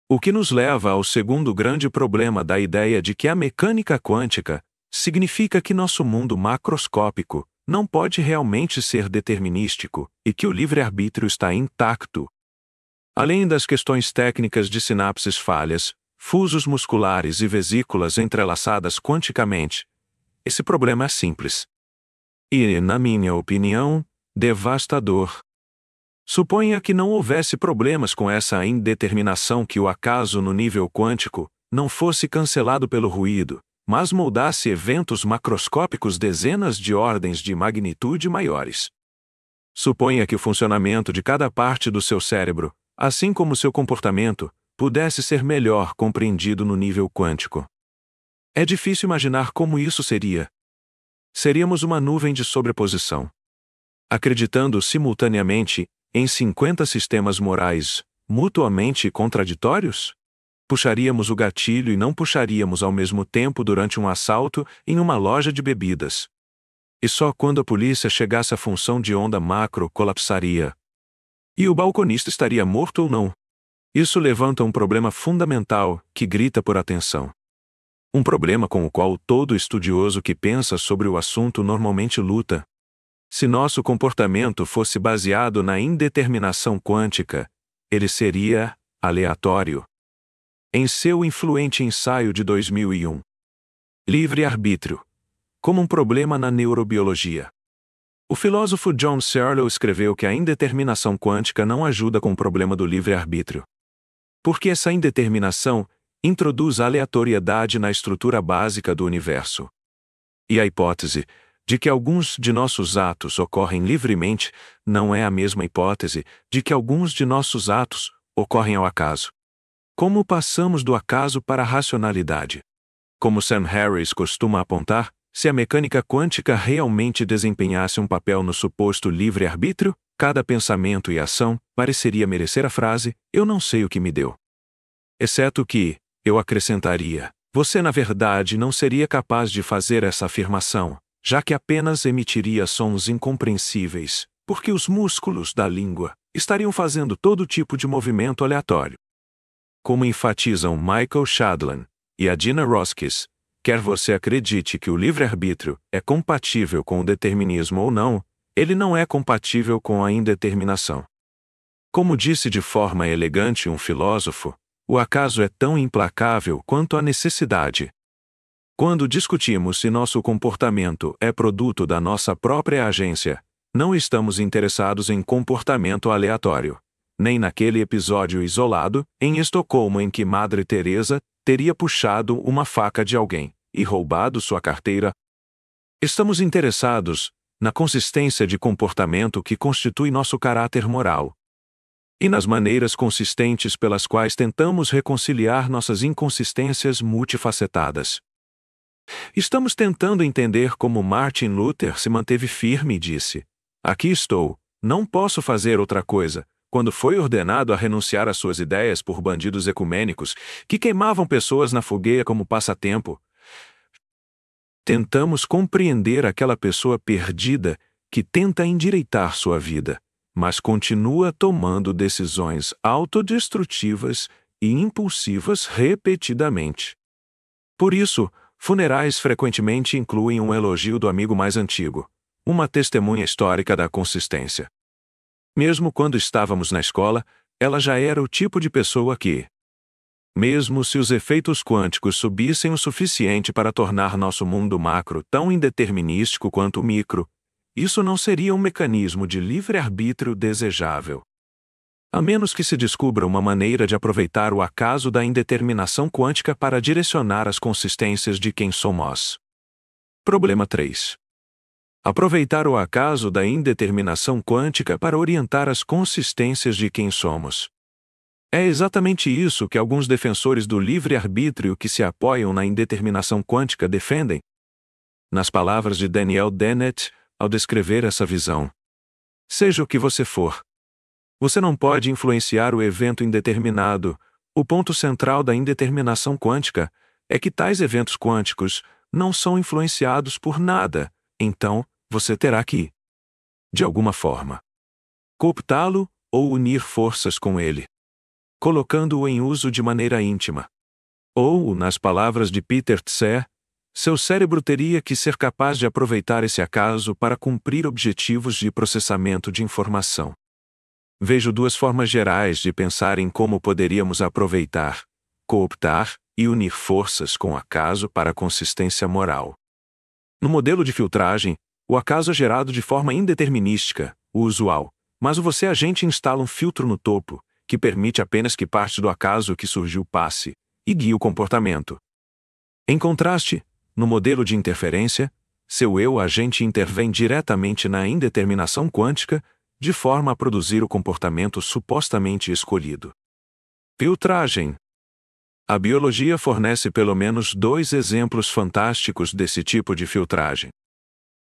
O que nos leva ao segundo grande problema da ideia de que a mecânica quântica significa que nosso mundo macroscópico não pode realmente ser determinístico e que o livre-arbítrio está intacto. Além das questões técnicas de sinapses falhas, fusos musculares e vesículas entrelaçadas quanticamente, esse problema é simples. E, na minha opinião, devastador. Suponha que não houvesse problemas com essa indeterminação, que o acaso no nível quântico não fosse cancelado pelo ruído, mas moldasse eventos macroscópicos dezenas de ordens de magnitude maiores. Suponha que o funcionamento de cada parte do seu cérebro, assim como seu comportamento, pudesse ser melhor compreendido no nível quântico. É difícil imaginar como isso seria. Seríamos uma nuvem de sobreposição. Acreditando simultaneamente em 50 sistemas morais mutuamente contraditórios? Puxaríamos o gatilho e não puxaríamos ao mesmo tempo durante um assalto em uma loja de bebidas. E só quando a polícia chegasse a função de onda macro colapsaria. E o balconista estaria morto ou não? Isso levanta um problema fundamental que grita por atenção. Um problema com o qual todo estudioso que pensa sobre o assunto normalmente luta. Se nosso comportamento fosse baseado na indeterminação quântica, ele seria aleatório. Em seu influente ensaio de 2001, Livre-arbítrio, como um problema na neurobiologia, o filósofo John Searle escreveu que a indeterminação quântica não ajuda com o problema do livre-arbítrio. Porque essa indeterminação introduz aleatoriedade na estrutura básica do universo. E a hipótese de que alguns de nossos atos ocorrem livremente não é a mesma hipótese de que alguns de nossos atos ocorrem ao acaso. Como passamos do acaso para a racionalidade? Como Sam Harris costuma apontar, se a mecânica quântica realmente desempenhasse um papel no suposto livre-arbítrio, cada pensamento e ação pareceria merecer a frase, eu não sei o que me deu. Exceto que, eu acrescentaria, você na verdade não seria capaz de fazer essa afirmação, já que apenas emitiria sons incompreensíveis, porque os músculos da língua estariam fazendo todo tipo de movimento aleatório. Como enfatizam Michael Shadlan e Adina Roskis, quer você acredite que o livre-arbítrio é compatível com o determinismo ou não, ele não é compatível com a indeterminação. Como disse de forma elegante um filósofo, o acaso é tão implacável quanto a necessidade. Quando discutimos se nosso comportamento é produto da nossa própria agência, não estamos interessados em comportamento aleatório, nem naquele episódio isolado, em Estocolmo em que Madre Teresa teria puxado uma faca de alguém e roubado sua carteira. Estamos interessados na consistência de comportamento que constitui nosso caráter moral, e nas maneiras consistentes pelas quais tentamos reconciliar nossas inconsistências multifacetadas. Estamos tentando entender como Martin Luther se manteve firme e disse: aqui estou, não posso fazer outra coisa, quando foi ordenado a renunciar às suas ideias por bandidos ecumênicos que queimavam pessoas na fogueira como passatempo. Tentamos compreender aquela pessoa perdida que tenta endireitar sua vida, mas continua tomando decisões autodestrutivas e impulsivas repetidamente. Por isso, funerais frequentemente incluem um elogio do amigo mais antigo, uma testemunha histórica da consistência. Mesmo quando estávamos na escola, ela já era o tipo de pessoa que, mesmo se os efeitos quânticos subissem o suficiente para tornar nosso mundo macro tão indeterminístico quanto o micro, isso não seria um mecanismo de livre-arbítrio desejável. A menos que se descubra uma maneira de aproveitar o acaso da indeterminação quântica para direcionar as consistências de quem somos. Problema 3. Aproveitar o acaso da indeterminação quântica para orientar as consistências de quem somos. É exatamente isso que alguns defensores do livre-arbítrio que se apoiam na indeterminação quântica defendem. Nas palavras de Daniel Dennett, ao descrever essa visão: seja o que você for, você não pode influenciar o evento indeterminado. O ponto central da indeterminação quântica é que tais eventos quânticos não são influenciados por nada, então, você terá que, de alguma forma, cooptá-lo ou unir forças com ele, colocando-o em uso de maneira íntima. Ou, nas palavras de Peter Tse, seu cérebro teria que ser capaz de aproveitar esse acaso para cumprir objetivos de processamento de informação. Vejo duas formas gerais de pensar em como poderíamos aproveitar, cooptar e unir forças com o acaso para a consistência moral. No modelo de filtragem, o acaso é gerado de forma indeterminística, o usual, mas o você agente instala um filtro no topo, que permite apenas que parte do acaso que surgiu passe, e guie o comportamento. Em contraste, no modelo de interferência, seu eu agente intervém diretamente na indeterminação quântica, de forma a produzir o comportamento supostamente escolhido. Filtragem. A biologia fornece pelo menos 2 exemplos fantásticos desse tipo de filtragem.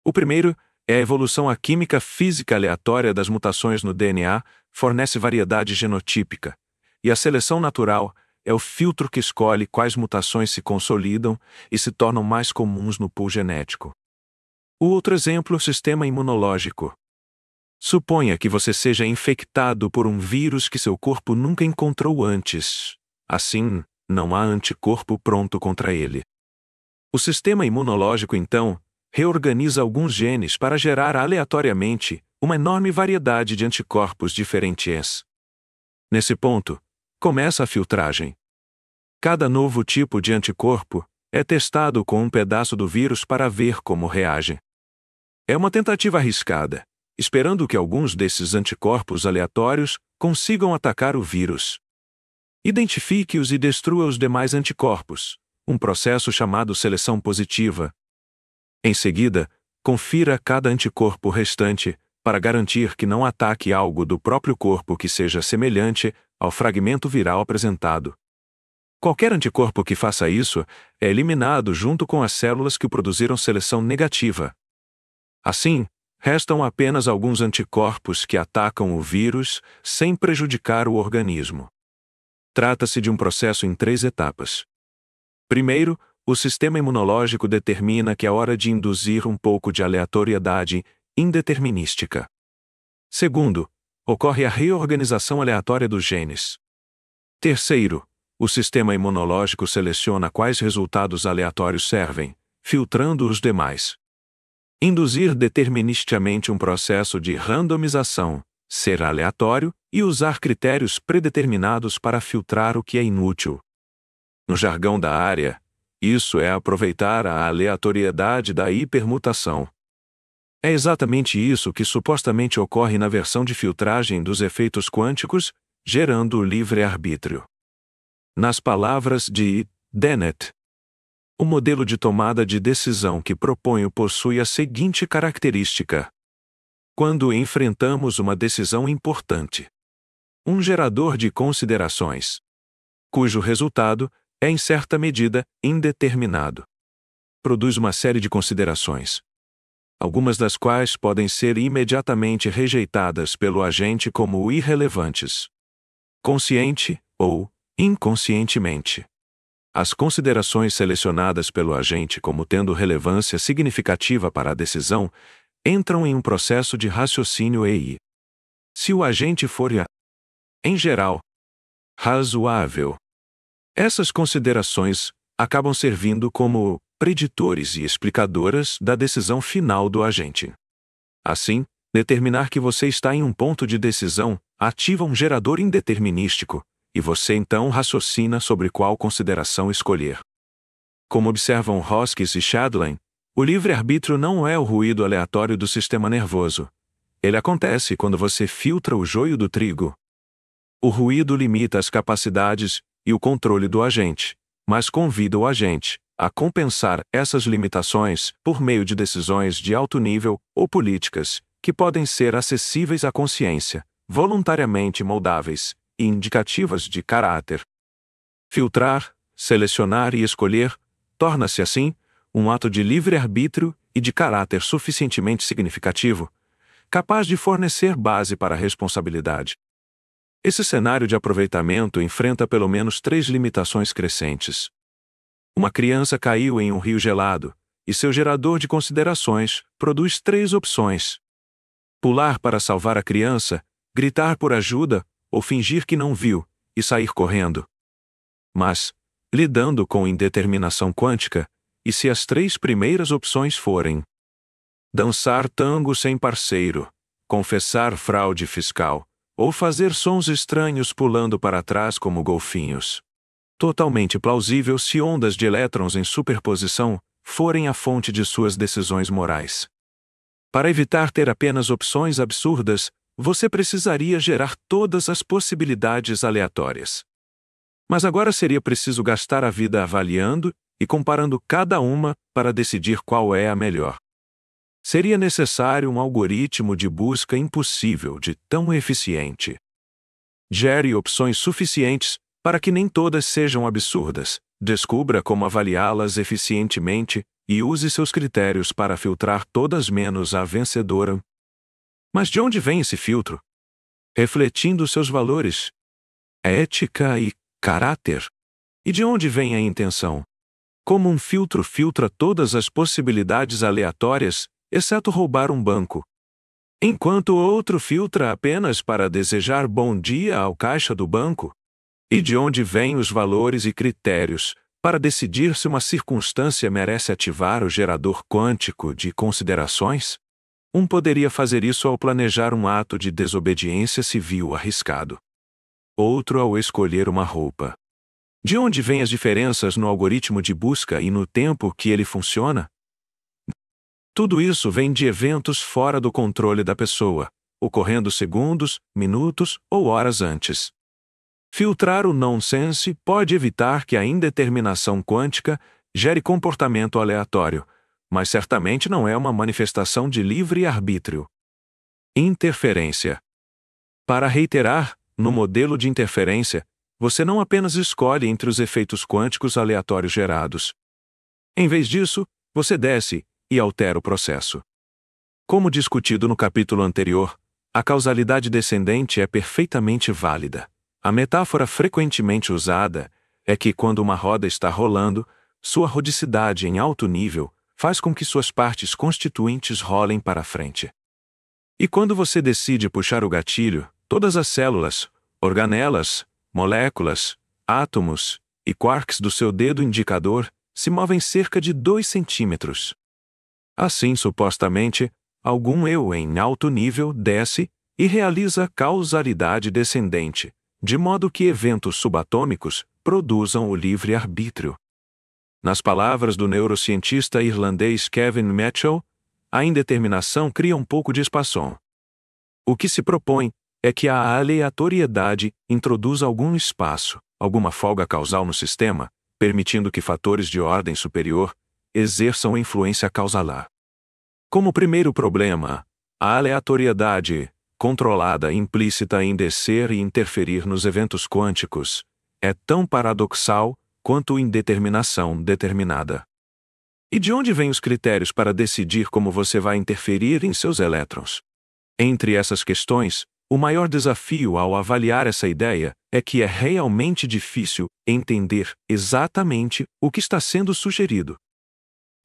O primeiro é a evolução a química física aleatória das mutações no DNA, fornece variedade genotípica, e a seleção natural é o filtro que escolhe quais mutações se consolidam e se tornam mais comuns no pool genético. O outro exemplo é o sistema imunológico. Suponha que você seja infectado por um vírus que seu corpo nunca encontrou antes. Assim, não há anticorpo pronto contra ele. O sistema imunológico, então, reorganiza alguns genes para gerar aleatoriamente uma enorme variedade de anticorpos diferentes. Nesse ponto, começa a filtragem. Cada novo tipo de anticorpo é testado com um pedaço do vírus para ver como reage. É uma tentativa arriscada, esperando que alguns desses anticorpos aleatórios consigam atacar o vírus. Identifique-os e destrua os demais anticorpos, um processo chamado seleção positiva. Em seguida, confira cada anticorpo restante para garantir que não ataque algo do próprio corpo que seja semelhante ao fragmento viral apresentado. Qualquer anticorpo que faça isso é eliminado junto com as células que produziram seleção negativa. Assim, restam apenas alguns anticorpos que atacam o vírus sem prejudicar o organismo. Trata-se de um processo em 3 etapas. Primeiro, o sistema imunológico determina que é hora de induzir um pouco de aleatoriedade indeterminística. Segundo, ocorre a reorganização aleatória dos genes. Terceiro, o sistema imunológico seleciona quais resultados aleatórios servem, filtrando os demais. Induzir deterministicamente um processo de randomização, ser aleatório e usar critérios predeterminados para filtrar o que é inútil. No jargão da área, isso é aproveitar a aleatoriedade da hipermutação. É exatamente isso que supostamente ocorre na versão de filtragem dos efeitos quânticos, gerando o livre-arbítrio. Nas palavras de Dennett, o modelo de tomada de decisão que proponho possui a seguinte característica. Quando enfrentamos uma decisão importante, um gerador de considerações, cujo resultado é em certa medida indeterminado, produz uma série de considerações, algumas das quais podem ser imediatamente rejeitadas pelo agente como irrelevantes, consciente ou inconscientemente. As considerações selecionadas pelo agente como tendo relevância significativa para a decisão entram em um processo de raciocínio e, se o agente for, em geral, razoável, essas considerações acabam servindo como preditores e explicadoras da decisão final do agente. Assim, determinar que você está em um ponto de decisão ativa um gerador indeterminístico, e você então raciocina sobre qual consideração escolher. Como observam Hoskins e Shadline, o livre-arbítrio não é o ruído aleatório do sistema nervoso. Ele acontece quando você filtra o joio do trigo. O ruído limita as capacidades e o controle do agente, mas convida o agente a compensar essas limitações por meio de decisões de alto nível ou políticas que podem ser acessíveis à consciência, voluntariamente moldáveis e indicativas de caráter. Filtrar, selecionar e escolher torna-se, assim, um ato de livre-arbítrio e de caráter suficientemente significativo, capaz de fornecer base para a responsabilidade. Esse cenário de aproveitamento enfrenta pelo menos 3 limitações crescentes. Uma criança caiu em um rio gelado, e seu gerador de considerações produz 3 opções: pular para salvar a criança, gritar por ajuda ou fingir que não viu e sair correndo. Mas, lidando com indeterminação quântica, e se as 3 primeiras opções forem dançar tango sem parceiro, confessar fraude fiscal, ou fazer sons estranhos pulando para trás como golfinhos. Totalmente plausível se ondas de elétrons em superposição forem a fonte de suas decisões morais. Para evitar ter apenas opções absurdas, você precisaria gerar todas as possibilidades aleatórias. Mas agora seria preciso gastar a vida avaliando e comparando cada uma para decidir qual é a melhor. Seria necessário um algoritmo de busca impossível de tão eficiente. Gere opções suficientes para que nem todas sejam absurdas, descubra como avaliá-las eficientemente e use seus critérios para filtrar todas menos a vencedora. Mas de onde vem esse filtro? Refletindo seus valores, ética e caráter. E de onde vem a intenção? Como um filtro filtra todas as possibilidades aleatórias, exceto roubar um banco, enquanto o outro filtra apenas para desejar bom dia ao caixa do banco? E de onde vêm os valores e critérios para decidir se uma circunstância merece ativar o gerador quântico de considerações? Um poderia fazer isso ao planejar um ato de desobediência civil arriscado. Outro ao escolher uma roupa. De onde vêm as diferenças no algoritmo de busca e no tempo que ele funciona? Tudo isso vem de eventos fora do controle da pessoa, ocorrendo segundos, minutos ou horas antes. Filtrar o nonsense pode evitar que a indeterminação quântica gere comportamento aleatório, mas certamente não é uma manifestação de livre-arbítrio. Interferência. Para reiterar, no modelo de interferência, você não apenas escolhe entre os efeitos quânticos aleatórios gerados. Em vez disso, você desce e altera o processo. Como discutido no capítulo anterior, a causalidade descendente é perfeitamente válida. A metáfora frequentemente usada é que quando uma roda está rolando, sua rodicidade em alto nível faz com que suas partes constituintes rolem para frente. E quando você decide puxar o gatilho, todas as células, organelas, moléculas, átomos e quarks do seu dedo indicador se movem cerca de 2 centímetros. Assim, supostamente, algum eu em alto nível desce e realiza causalidade descendente, de modo que eventos subatômicos produzam o livre-arbítrio. Nas palavras do neurocientista irlandês Kevin Mitchell, a indeterminação cria um pouco de espação. O que se propõe é que a aleatoriedade introduza algum espaço, alguma folga causal no sistema, permitindo que fatores de ordem superior exerçam influência causalar. Como primeiro problema, a aleatoriedade, controlada implícita em descer e interferir nos eventos quânticos, é tão paradoxal quanto indeterminação determinada. E de onde vêm os critérios para decidir como você vai interferir em seus elétrons? Entre essas questões, o maior desafio ao avaliar essa ideia é que é realmente difícil entender exatamente o que está sendo sugerido.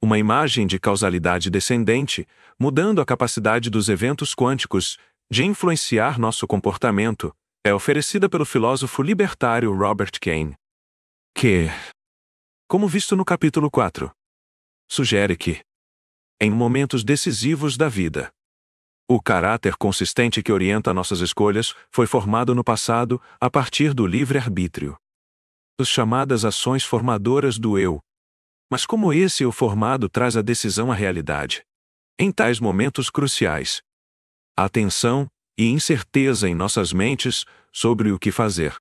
Uma imagem de causalidade descendente, mudando a capacidade dos eventos quânticos de influenciar nosso comportamento, é oferecida pelo filósofo libertário Robert Kane, que, como visto no capítulo 4, sugere que, em momentos decisivos da vida, o caráter consistente que orienta nossas escolhas foi formado no passado a partir do livre-arbítrio. As chamadas ações formadoras do eu. Mas como esse eu formado traz a decisão à realidade? Em tais momentos cruciais, a tensão e incerteza em nossas mentes sobre o que fazer.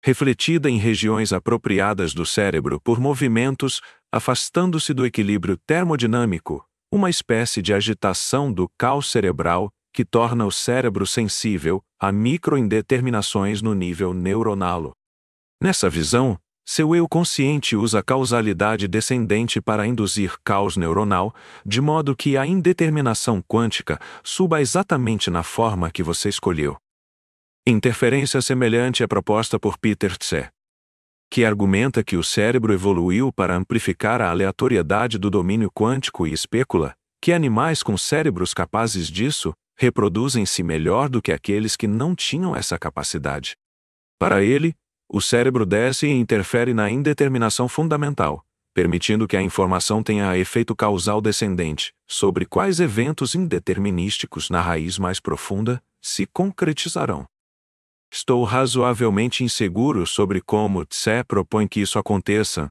Refletida em regiões apropriadas do cérebro por movimentos, afastando-se do equilíbrio termodinâmico, uma espécie de agitação do caos cerebral que torna o cérebro sensível a microindeterminações no nível neuronal. Nessa visão, seu eu consciente usa a causalidade descendente para induzir caos neuronal, de modo que a indeterminação quântica suba exatamente na forma que você escolheu. Interferência semelhante é proposta por Peter Tse, que argumenta que o cérebro evoluiu para amplificar a aleatoriedade do domínio quântico e especula que animais com cérebros capazes disso reproduzem-se melhor do que aqueles que não tinham essa capacidade. Para ele, o cérebro desce e interfere na indeterminação fundamental, permitindo que a informação tenha efeito causal descendente sobre quais eventos indeterminísticos na raiz mais profunda se concretizarão. Estou razoavelmente inseguro sobre como Tse propõe que isso aconteça.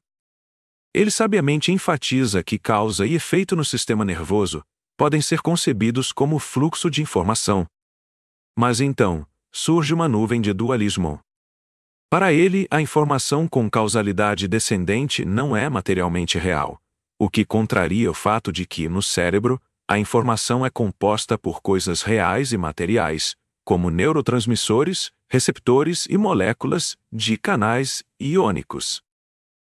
Ele sabiamente enfatiza que causa e efeito no sistema nervoso podem ser concebidos como fluxo de informação. Mas então, surge uma nuvem de dualismo. Para ele, a informação com causalidade descendente não é materialmente real, o que contraria o fato de que, no cérebro, a informação é composta por coisas reais e materiais, como neurotransmissores, receptores e moléculas de canais iônicos.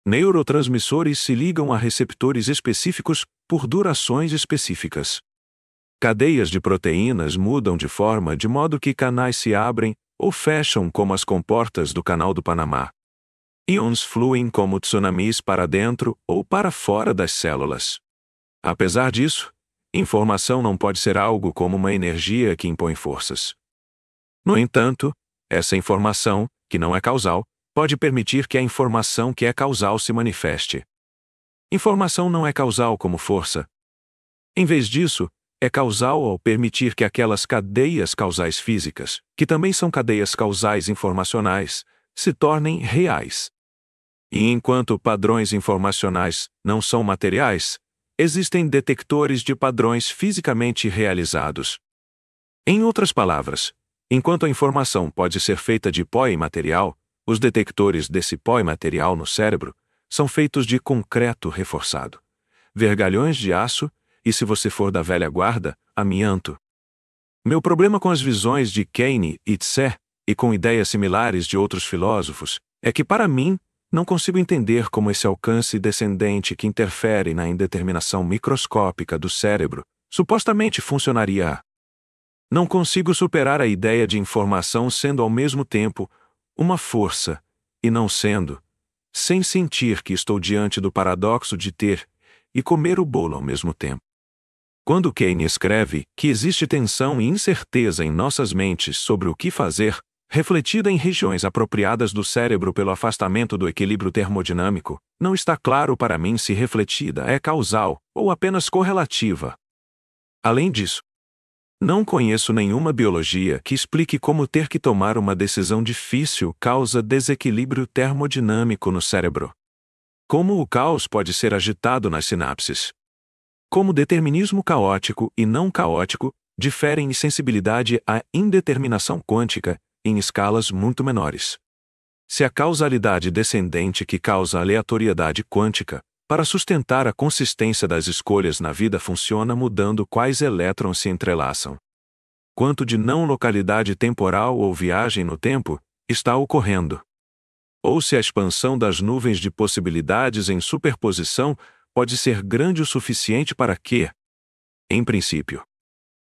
Neurotransmissores se ligam a receptores específicos por durações específicas. Cadeias de proteínas mudam de modo que canais se abrem ou fecham como as comportas do Canal do Panamá. Íons fluem como tsunamis para dentro ou para fora das células. Apesar disso, informação não pode ser algo como uma energia que impõe forças. No entanto, essa informação, que não é causal, pode permitir que a informação que é causal se manifeste. Informação não é causal como força. Em vez disso, é causal ao permitir que aquelas cadeias causais físicas, que também são cadeias causais informacionais, se tornem reais. E enquanto padrões informacionais não são materiais, existem detectores de padrões fisicamente realizados. Em outras palavras, enquanto a informação pode ser feita de pó imaterial, os detectores desse pó imaterial no cérebro são feitos de concreto reforçado, vergalhões de aço e, se você for da velha guarda, amianto. Meu problema com as visões de Keynes e Tse, e com ideias similares de outros filósofos, é que, para mim, não consigo entender como esse alcance descendente que interfere na indeterminação microscópica do cérebro supostamente funcionaria. Não consigo superar a ideia de informação sendo ao mesmo tempo uma força, e não sendo, sem sentir que estou diante do paradoxo de ter e comer o bolo ao mesmo tempo. Quando Keynes escreve que existe tensão e incerteza em nossas mentes sobre o que fazer, refletida em regiões apropriadas do cérebro pelo afastamento do equilíbrio termodinâmico, não está claro para mim se refletida é causal ou apenas correlativa. Além disso, não conheço nenhuma biologia que explique como ter que tomar uma decisão difícil causa desequilíbrio termodinâmico no cérebro. Como o caos pode ser agitado nas sinapses. Como determinismo caótico e não caótico diferem em sensibilidade à indeterminação quântica em escalas muito menores. Se a causalidade descendente que causa aleatoriedade quântica, para sustentar a consistência das escolhas na vida funciona mudando quais elétrons se entrelaçam. Quanto de não localidade temporal ou viagem no tempo está ocorrendo. Ou se a expansão das nuvens de possibilidades em superposição pode ser grande o suficiente para que, em princípio,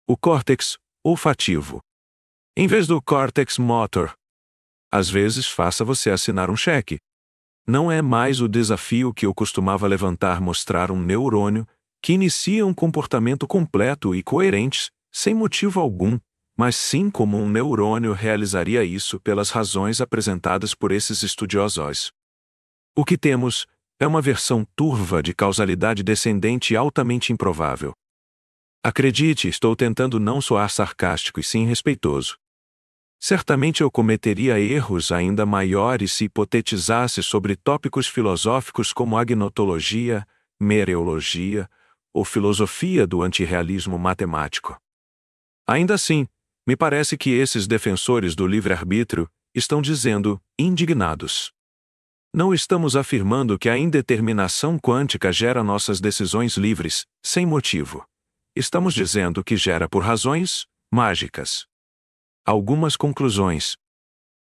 o córtex olfativo, em vez do córtex motor, às vezes faça você assinar um cheque. Não é mais o desafio que eu costumava levantar mostrar um neurônio que inicia um comportamento completo e coerente, sem motivo algum, mas sim como um neurônio realizaria isso pelas razões apresentadas por esses estudiosos. O que temos é uma versão turva de causalidade descendente altamente improvável. Acredite, estou tentando não soar sarcástico e sim respeitoso. Certamente eu cometeria erros ainda maiores se hipotetizasse sobre tópicos filosóficos como agnotologia, mereologia ou filosofia do antirrealismo matemático. Ainda assim, me parece que esses defensores do livre-arbítrio estão dizendo indignados. Não estamos afirmando que a indeterminação quântica gera nossas decisões livres, sem motivo. Estamos dizendo que gera por razões mágicas. Algumas conclusões.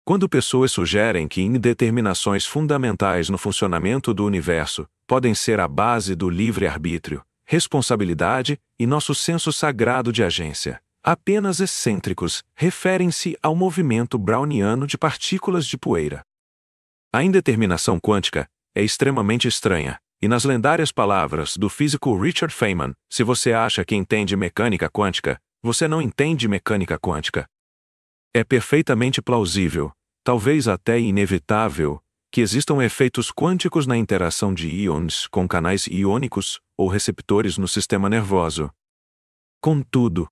Quando pessoas sugerem que indeterminações fundamentais no funcionamento do universo podem ser a base do livre-arbítrio, responsabilidade e nosso senso sagrado de agência, apenas excêntricos, referem-se ao movimento browniano de partículas de poeira. A indeterminação quântica é extremamente estranha, e nas lendárias palavras do físico Richard Feynman, se você acha que entende mecânica quântica, você não entende mecânica quântica. É perfeitamente plausível, talvez até inevitável, que existam efeitos quânticos na interação de íons com canais iônicos ou receptores no sistema nervoso. Contudo,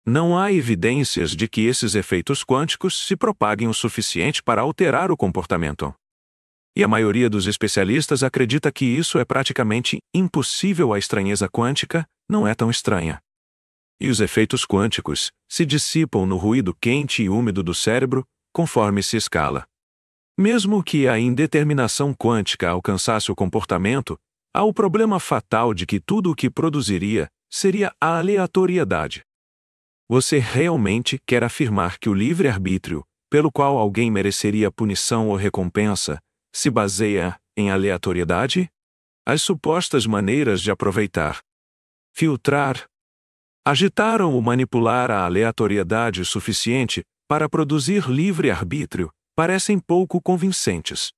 não há evidências de que esses efeitos quânticos se propaguem o suficiente para alterar o comportamento. E a maioria dos especialistas acredita que isso é praticamente impossível. A estranheza quântica não é tão estranha. E os efeitos quânticos se dissipam no ruído quente e úmido do cérebro, conforme se escala. Mesmo que a indeterminação quântica alcançasse o comportamento, há o problema fatal de que tudo o que produziria seria a aleatoriedade. Você realmente quer afirmar que o livre-arbítrio, pelo qual alguém mereceria punição ou recompensa, se baseia em aleatoriedade? As supostas maneiras de aproveitar, filtrar, agitar ou manipular a aleatoriedade o suficiente para produzir livre-arbítrio parecem pouco convincentes.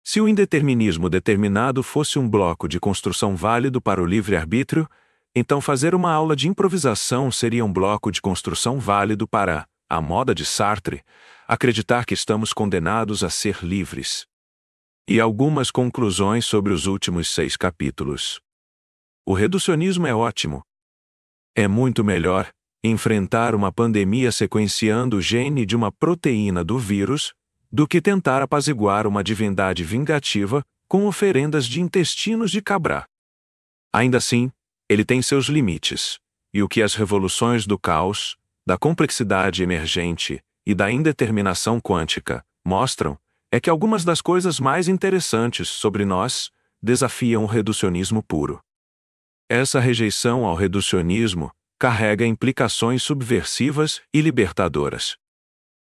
Se o indeterminismo determinado fosse um bloco de construção válido para o livre-arbítrio, então fazer uma aula de improvisação seria um bloco de construção válido para, à moda de Sartre, acreditar que estamos condenados a ser livres. E algumas conclusões sobre os últimos 6 capítulos. O reducionismo é ótimo. É muito melhor enfrentar uma pandemia sequenciando o gene de uma proteína do vírus do que tentar apaziguar uma divindade vingativa com oferendas de intestinos de cabra. Ainda assim, ele tem seus limites, e o que as revoluções do caos, da complexidade emergente e da indeterminação quântica mostram é que algumas das coisas mais interessantes sobre nós desafiam o reducionismo puro. Essa rejeição ao reducionismo carrega implicações subversivas e libertadoras.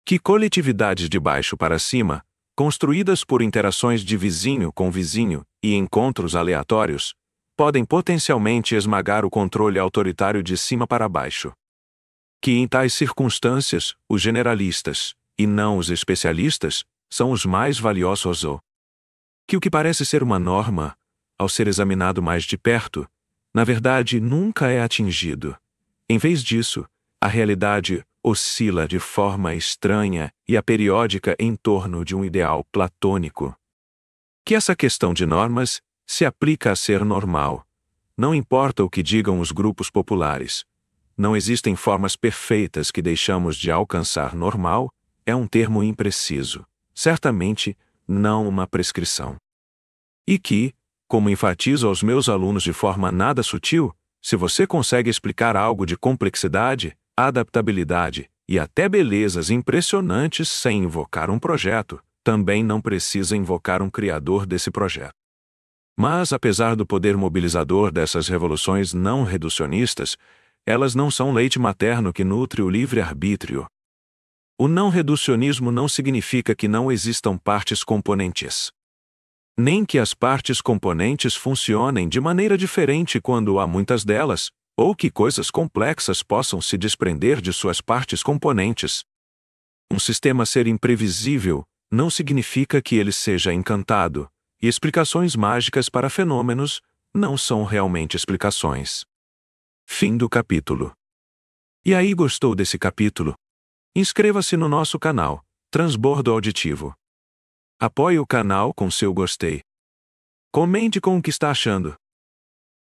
Que coletividades de baixo para cima, construídas por interações de vizinho com vizinho e encontros aleatórios, podem potencialmente esmagar o controle autoritário de cima para baixo. Que em tais circunstâncias, os generalistas, e não os especialistas, são os mais valiosos. Que o que parece ser uma norma, ao ser examinado mais de perto, na verdade nunca é atingido. Em vez disso, a realidade oscila de forma estranha e aperiódica em torno de um ideal platônico. Que essa questão de normas se aplica a ser normal. Não importa o que digam os grupos populares. Não existem formas perfeitas que deixamos de alcançar normal, é um termo impreciso. Certamente, não uma prescrição. E que, como enfatizo aos meus alunos de forma nada sutil, se você consegue explicar algo de complexidade, adaptabilidade e até belezas impressionantes sem invocar um projeto, também não precisa invocar um criador desse projeto. Mas, apesar do poder mobilizador dessas revoluções não reducionistas, elas não são leite materno que nutre o livre-arbítrio. O não reducionismo não significa que não existam partes componentes. Nem que as partes componentes funcionem de maneira diferente quando há muitas delas, ou que coisas complexas possam se desprender de suas partes componentes. Um sistema ser imprevisível não significa que ele seja encantado, e explicações mágicas para fenômenos não são realmente explicações. Fim do capítulo. E aí, gostou desse capítulo? Inscreva-se no nosso canal, Transbordo Auditivo. Apoie o canal com seu gostei. Comente com o que está achando.